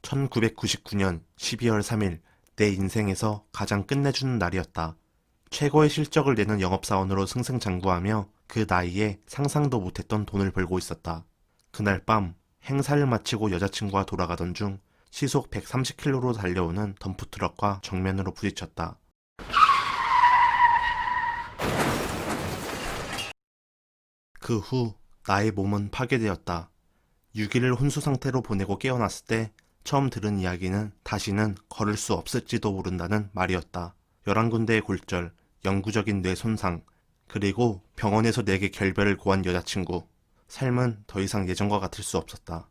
1999년 12월 3일 내 인생에서 가장 끝내주는 날이었다. 최고의 실적을 내는 영업사원으로 승승장구하며 그 나이에 상상도 못했던 돈을 벌고 있었다. 그날 밤 행사를 마치고 여자친구와 돌아가던 중 시속 130km로 달려오는 덤프트럭과 정면으로 부딪혔다. 그 후 나의 몸은 파괴되었다. 6일을 혼수 상태로 보내고 깨어났을 때 처음 들은 이야기는 다시는 걸을 수 없을지도 모른다는 말이었다. 11군데의 골절, 영구적인 뇌 손상, 그리고 병원에서 내게 결별을 고한 여자친구. 삶은 더 이상 예전과 같을 수 없었다.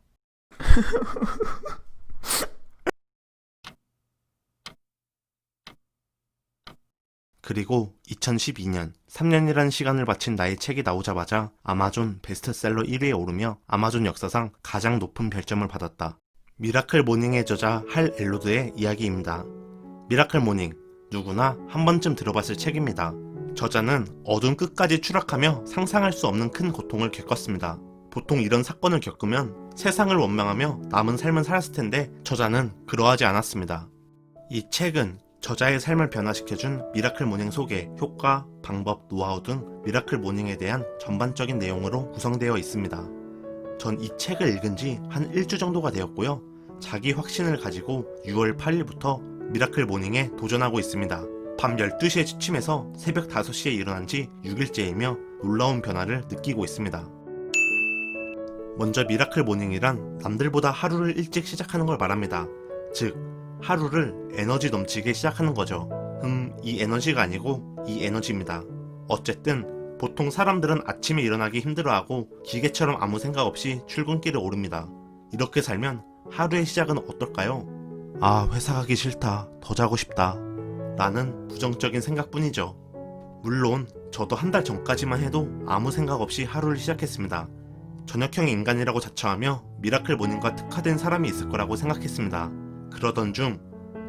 그리고 2012년 3년이라는 시간을 바친 나의 책이 나오자마자 아마존 베스트셀러 1위에 오르며 아마존 역사상 가장 높은 별점을 받았다. 미라클 모닝의 저자 할 엘로드의 이야기입니다. 미라클 모닝, 누구나 한 번쯤 들어봤을 책입니다. 저자는 어둠 끝까지 추락하며 상상할 수 없는 큰 고통을 겪었습니다. 보통 이런 사건을 겪으면 세상을 원망하며 남은 삶은 살았을 텐데 저자는 그러하지 않았습니다. 이 책은 저자의 삶을 변화시켜준 미라클 모닝 소개, 효과, 방법, 노하우 등 미라클 모닝에 대한 전반적인 내용으로 구성되어 있습니다. 전 이 책을 읽은 지 한 일주 정도가 되었고요. 자기 확신을 가지고 6월 8일부터 미라클 모닝에 도전하고 있습니다. 밤 12시에 취침해서 새벽 5시에 일어난 지 6일째이며 놀라운 변화를 느끼고 있습니다. 먼저 미라클 모닝이란 남들보다 하루를 일찍 시작하는 걸 말합니다. 즉, 하루를 에너지 넘치게 시작하는 거죠. 이 에너지가 아니고 이 에너지입니다. 어쨌든 보통 사람들은 아침에 일어나기 힘들어하고 기계처럼 아무 생각 없이 출근길에 오릅니다. 이렇게 살면 하루의 시작은 어떨까요? 아, 회사 가기 싫다. 더 자고 싶다. 라는 부정적인 생각뿐이죠. 물론 저도 한 달 전까지만 해도 아무 생각 없이 하루를 시작했습니다. 저녁형 인간이라고 자처하며 미라클 모닝과 특화된 사람이 있을 거라고 생각했습니다. 그러던 중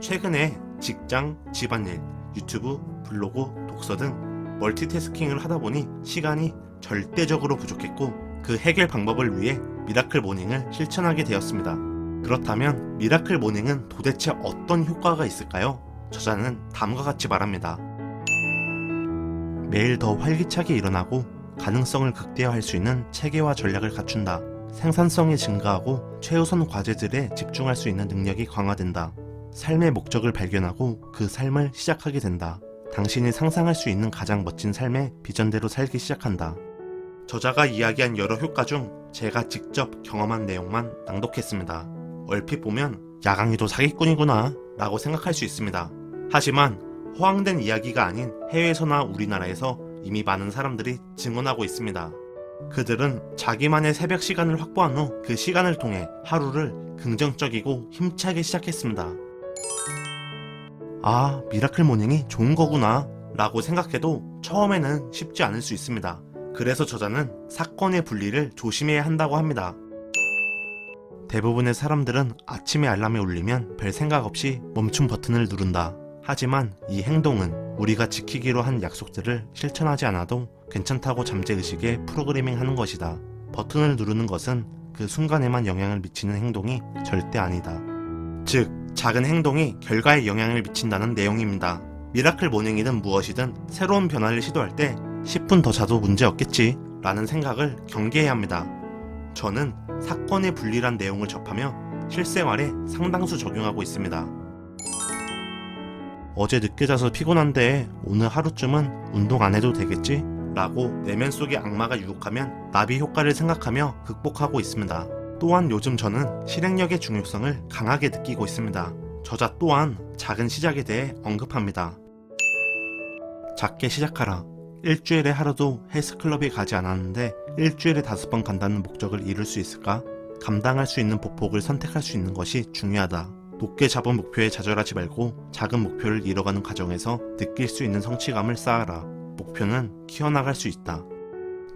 최근에 직장, 집안일, 유튜브, 블로그, 독서 등 멀티태스킹을 하다 보니 시간이 절대적으로 부족했고 그 해결 방법을 위해 미라클 모닝을 실천하게 되었습니다. 그렇다면 미라클 모닝은 도대체 어떤 효과가 있을까요? 저자는 다음과 같이 말합니다. 매일 더 활기차게 일어나고 가능성을 극대화할 수 있는 체계와 전략을 갖춘다. 생산성이 증가하고 최우선 과제들에 집중할 수 있는 능력이 강화된다. 삶의 목적을 발견하고 그 삶을 시작하게 된다. 당신이 상상할 수 있는 가장 멋진 삶의 비전대로 살기 시작한다. 저자가 이야기한 여러 효과 중 제가 직접 경험한 내용만 낭독했습니다. 얼핏 보면 야강이도 사기꾼이구나 라고 생각할 수 있습니다. 하지만 허황된 이야기가 아닌 해외에서나 우리나라에서 이미 많은 사람들이 증언하고 있습니다. 그들은 자기만의 새벽 시간을 확보한 후 그 시간을 통해 하루를 긍정적이고 힘차게 시작했습니다. 아, 미라클 모닝이 좋은 거구나 라고 생각해도 처음에는 쉽지 않을 수 있습니다. 그래서 저자는 사건의 분리를 조심해야 한다고 합니다. 대부분의 사람들은 아침에 알람이 울리면 별 생각 없이 멈춤 버튼을 누른다. 하지만 이 행동은 우리가 지키기로 한 약속들을 실천하지 않아도 괜찮다고 잠재의식에 프로그래밍하는 것이다. 버튼을 누르는 것은 그 순간에만 영향을 미치는 행동이 절대 아니다. 즉, 작은 행동이 결과에 영향을 미친다는 내용입니다. 미라클 모닝이든 무엇이든 새로운 변화를 시도할 때 10분 더 자도 문제없겠지 라는 생각을 경계해야 합니다. 저는 사건의 분리란 내용을 접하며 실생활에 상당수 적용하고 있습니다. 어제 늦게 자서 피곤한데 오늘 하루쯤은 운동 안 해도 되겠지? 라고 내면 속의 악마가 유혹하면 나비 효과를 생각하며 극복하고 있습니다. 또한 요즘 저는 실행력의 중요성을 강하게 느끼고 있습니다. 저자 또한 작은 시작에 대해 언급합니다. 작게 시작하라. 일주일에 하루도 헬스클럽에 가지 않았는데 일주일에 5번 간다는 목적을 이룰 수 있을까? 감당할 수 있는 보폭을 선택할 수 있는 것이 중요하다. 높게 잡은 목표에 좌절하지 말고 작은 목표를 이뤄가는 과정에서 느낄 수 있는 성취감을 쌓아라. 목표는 키워나갈 수 있다.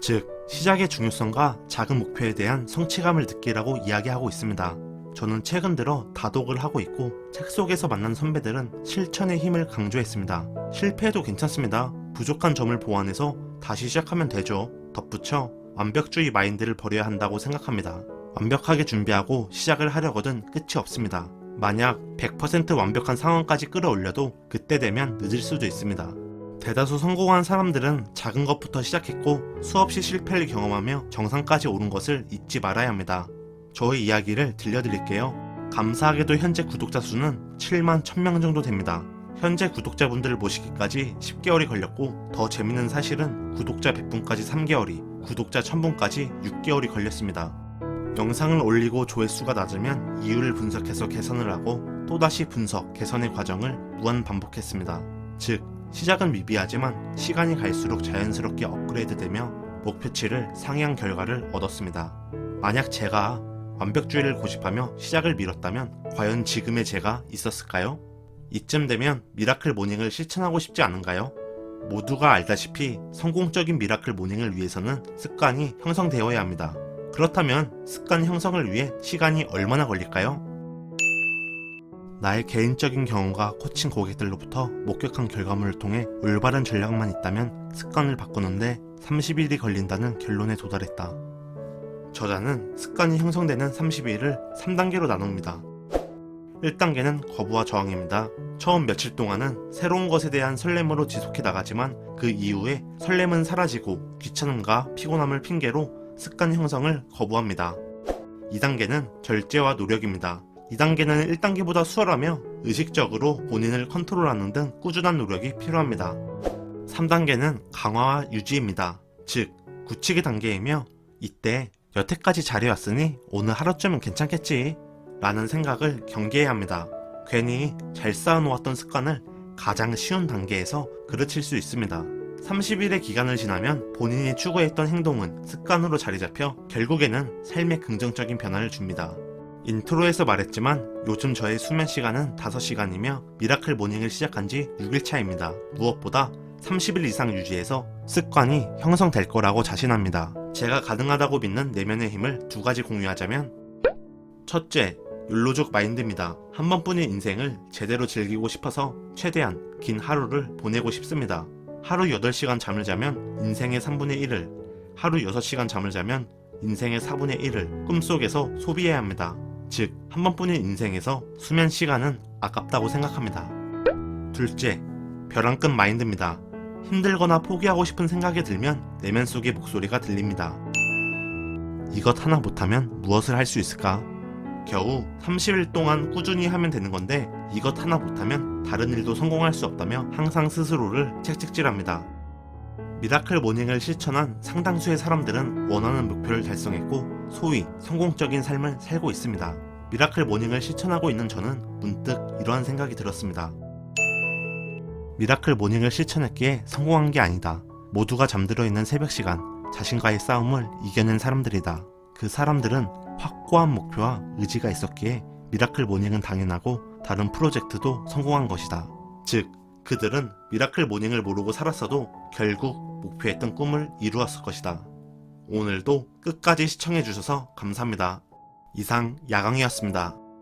즉, 시작의 중요성과 작은 목표에 대한 성취감을 느끼라고 이야기하고 있습니다. 저는 최근 들어 다독을 하고 있고 책 속에서 만난 선배들은 실천의 힘을 강조했습니다. 실패해도 괜찮습니다. 부족한 점을 보완해서 다시 시작하면 되죠. 덧붙여 완벽주의 마인드를 버려야 한다고 생각합니다. 완벽하게 준비하고 시작을 하려거든 끝이 없습니다. 만약 100% 완벽한 상황까지 끌어올려도 그때 되면 늦을 수도 있습니다. 대다수 성공한 사람들은 작은 것부터 시작했고 수없이 실패를 경험하며 정상까지 오른 것을 잊지 말아야 합니다. 저의 이야기를 들려드릴게요. 감사하게도 현재 구독자 수는 7만 1000명 정도 됩니다. 현재 구독자분들을 모시기까지 10개월이 걸렸고 더 재밌는 사실은 구독자 100분까지 3개월이, 구독자 1000분까지 6개월이 걸렸습니다. 영상을 올리고 조회수가 낮으면 이유를 분석해서 개선을 하고 또다시 분석, 개선의 과정을 무한 반복했습니다. 즉, 시작은 미비하지만 시간이 갈수록 자연스럽게 업그레이드되며 목표치를 상회한 결과를 얻었습니다. 만약 제가 완벽주의를 고집하며 시작을 미뤘다면 과연 지금의 제가 있었을까요? 이쯤 되면 미라클 모닝을 실천하고 싶지 않은가요? 모두가 알다시피 성공적인 미라클 모닝을 위해서는 습관이 형성되어야 합니다. 그렇다면 습관 형성을 위해 시간이 얼마나 걸릴까요? 나의 개인적인 경험과 코칭 고객들로부터 목격한 결과물을 통해 올바른 전략만 있다면 습관을 바꾸는데 30일이 걸린다는 결론에 도달했다. 저자는 습관이 형성되는 30일을 3단계로 나눕니다. 1단계는 거부와 저항입니다. 처음 며칠 동안은 새로운 것에 대한 설렘으로 지속해 나가지만 그 이후에 설렘은 사라지고 귀찮음과 피곤함을 핑계로 습관 형성을 거부합니다. 2단계는 절제와 노력입니다. 2단계는 1단계보다 수월하며 의식적으로 본인을 컨트롤하는 등 꾸준한 노력이 필요합니다. 3단계는 강화와 유지입니다. 즉, 굳히기 단계이며 이때 여태까지 잘해왔으니 오늘 하루쯤은 괜찮겠지 라는 생각을 경계해야 합니다. 괜히 잘 쌓아놓았던 습관을 가장 쉬운 단계에서 그르칠 수 있습니다. 30일의 기간을 지나면 본인이 추구했던 행동은 습관으로 자리잡혀 결국에는 삶에 긍정적인 변화를 줍니다. 인트로에서 말했지만 요즘 저의 수면 시간은 5시간이며 미라클 모닝을 시작한 지 6일 차입니다. 무엇보다 30일 이상 유지해서 습관이 형성될 거라고 자신합니다. 제가 가능하다고 믿는 내면의 힘을 2가지 공유하자면, 첫째, 욜로족 마인드입니다. 한 번뿐인 인생을 제대로 즐기고 싶어서 최대한 긴 하루를 보내고 싶습니다. 하루 8시간 잠을 자면 인생의 3분의 1을, 하루 6시간 잠을 자면 인생의 4분의 1을 꿈속에서 소비해야 합니다. 즉, 한 번뿐인 인생에서 수면 시간은 아깝다고 생각합니다. 둘째, 벼랑끝 마인드입니다. 힘들거나 포기하고 싶은 생각이 들면 내면 속의 목소리가 들립니다. 이것 하나 못하면 무엇을 할 수 있을까? 겨우 30일 동안 꾸준히 하면 되는 건데 이것 하나 못하면 다른 일도 성공할 수 없다며 항상 스스로를 채찍질합니다. 미라클 모닝을 실천한 상당수의 사람들은 원하는 목표를 달성했고 소위 성공적인 삶을 살고 있습니다. 미라클 모닝을 실천하고 있는 저는 문득 이러한 생각이 들었습니다. 미라클 모닝을 실천했기에 성공한 게 아니다. 모두가 잠들어 있는 새벽 시간, 자신과의 싸움을 이겨낸 사람들이다. 그 사람들은 확고한 목표와 의지가 있었기에 미라클 모닝은 당연하고 다른 프로젝트도 성공한 것이다. 즉, 그들은 미라클 모닝을 모르고 살았어도 결국 목표했던 꿈을 이루었을 것이다. 오늘도 끝까지 시청해주셔서 감사합니다. 이상 야광이었습니다.